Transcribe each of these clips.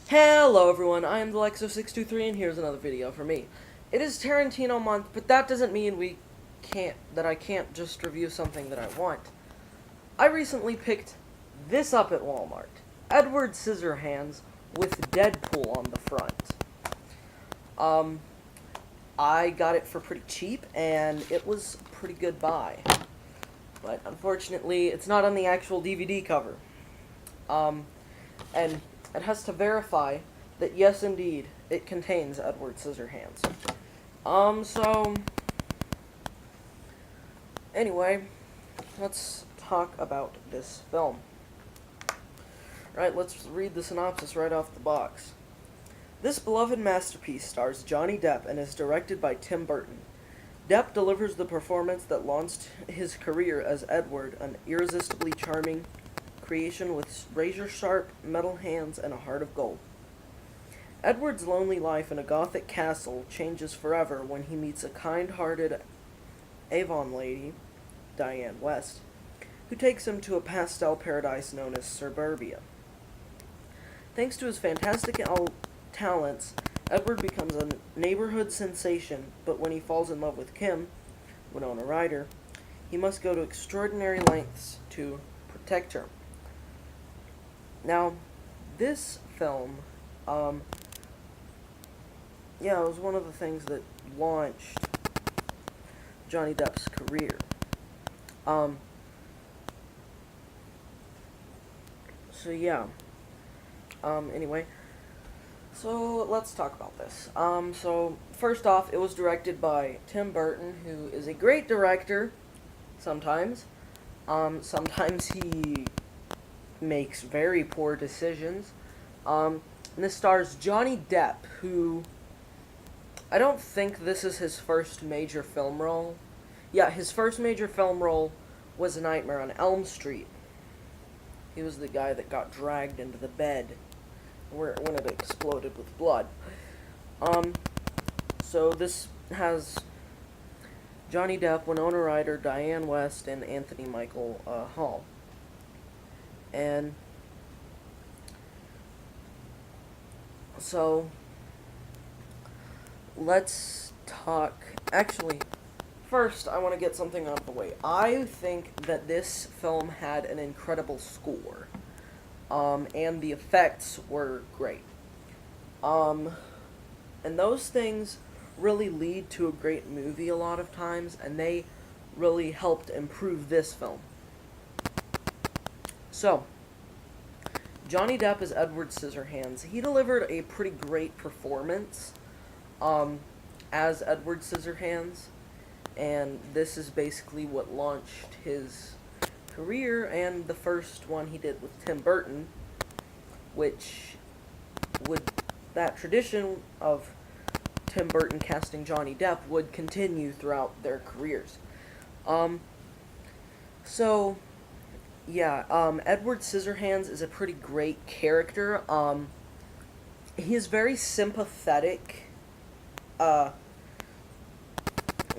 Hello everyone, I am the Lexo623 and here's another video for me. It is Tarantino month, but that doesn't mean I can't just review something that I want. I recently picked this up at Walmart. Edward Scissorhands with Deadpool on the front. I got it for pretty cheap and it was a pretty good buy. But unfortunately, it's not on the actual DVD cover. And it has to verify that yes, indeed, it contains Edward Scissorhands. Anyway, let's talk about this film. Right, let's read the synopsis right off the box. This beloved masterpiece stars Johnny Depp and is directed by Tim Burton. Depp delivers the performance that launched his career as Edward, an irresistibly charming creation with razor-sharp metal hands and a heart of gold. Edward's lonely life in a gothic castle changes forever when he meets a kind-hearted Avon lady, Diane West, who takes him to a pastel paradise known as Suburbia. Thanks to his fantastic talents, Edward becomes a neighborhood sensation, but when he falls in love with Kim, Winona Ryder, he must go to extraordinary lengths to protect her. Now, this film, it was one of the things that launched Johnny Depp's career. Anyway, so let's talk about this. So first off, it was directed by Tim Burton, who is a great director, sometimes. Sometimes he makes very poor decisions. And this stars Johnny Depp, who I don't think this is his first major film role. Yeah, his first major film role was A Nightmare on Elm Street. He was the guy that got dragged into the bed when it exploded with blood. So this has Johnny Depp, Winona Ryder, Diane West, and Anthony Michael Hall. And so let's talk. Actually, first I want to get something out of the way. I think that this film had an incredible score, and the effects were great. And those things really lead to a great movie a lot of times, and they really helped improve this film. So, Johnny Depp as Edward Scissorhands. He delivered a pretty great performance as Edward Scissorhands, and this is basically what launched his career, and the first one he did with Tim Burton, which that tradition of Tim Burton casting Johnny Depp would continue throughout their careers. Edward Scissorhands is a pretty great character. He is very sympathetic,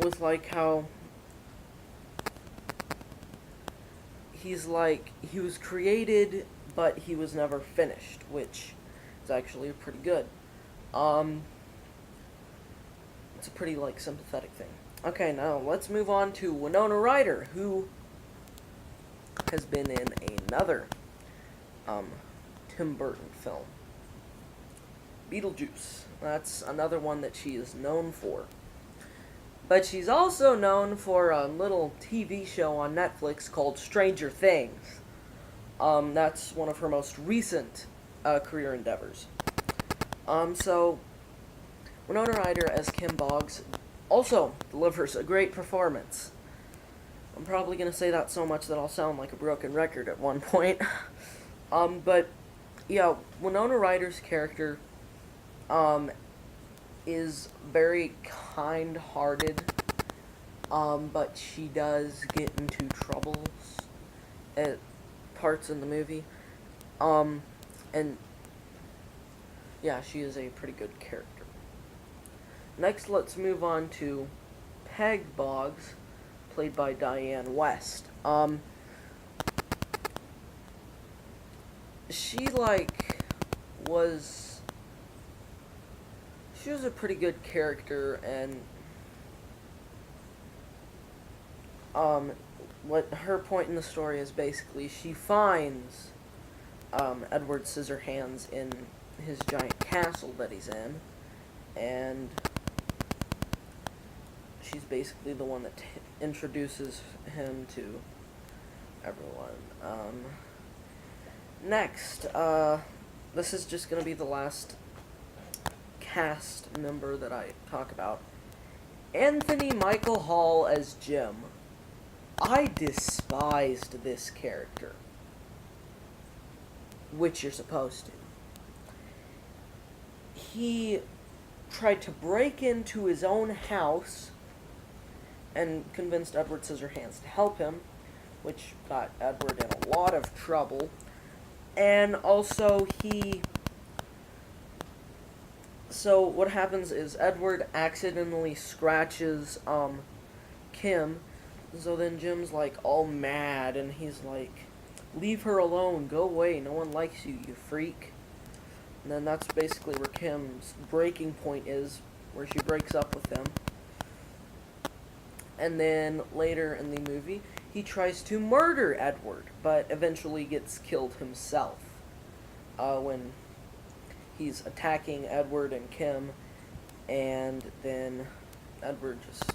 with like how he's like, he was created, but he was never finished, which is actually pretty good. It's a pretty, like, sympathetic thing. Okay, now let's move on to Winona Ryder, who has been in another Tim Burton film. Beetlejuice. That's another one that she is known for. But she's also known for a little TV show on Netflix called Stranger Things. That's one of her most recent career endeavors. So Winona Ryder as Kim Boggs also delivers a great performance. I'm probably going to say that so much that I'll sound like a broken record at one point. But Winona Ryder's character is very kind-hearted, but she does get into troubles at parts in the movie. She is a pretty good character. Next, let's move on to Peg Boggs, played by Diane West. She, was she was a pretty good character, and what her point in the story is basically she finds Edward Scissorhands in his giant castle that he's in, and she's basically the one that introduces him to everyone. Next, this is just going to be the last cast member that I talk about. Anthony Michael Hall as Jim. I despised this character, which you're supposed to. He tried to break into his own house and convinced Edward Scissorhands to help him, which got Edward in a lot of trouble. And also so what happens is Edward accidentally scratches Kim, so then Jim's like all mad and he's like, leave her alone, go away, no one likes you, you freak. And then that's basically where Kim's breaking point is, where she breaks up with him. And then later in the movie, he tries to murder Edward, but eventually gets killed himself when he's attacking Edward and Kim, and then Edward just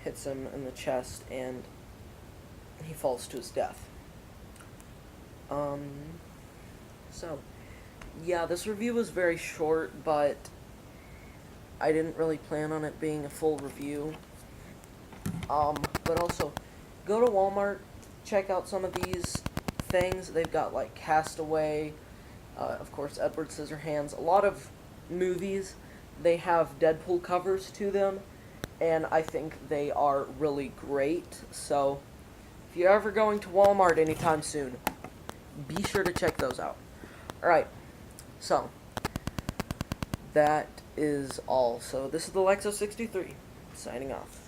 hits him in the chest, and he falls to his death. So, yeah, this review was very short, but I didn't really plan on it being a full review. But also, go to Walmart, check out some of these things. They've got, like, Castaway, of course, Edward Scissorhands. A lot of movies, they have Deadpool covers to them, and I think they are really great. So, if you're ever going to Walmart anytime soon, be sure to check those out. Alright, so, that is all. So, this is the Lexo63, signing off.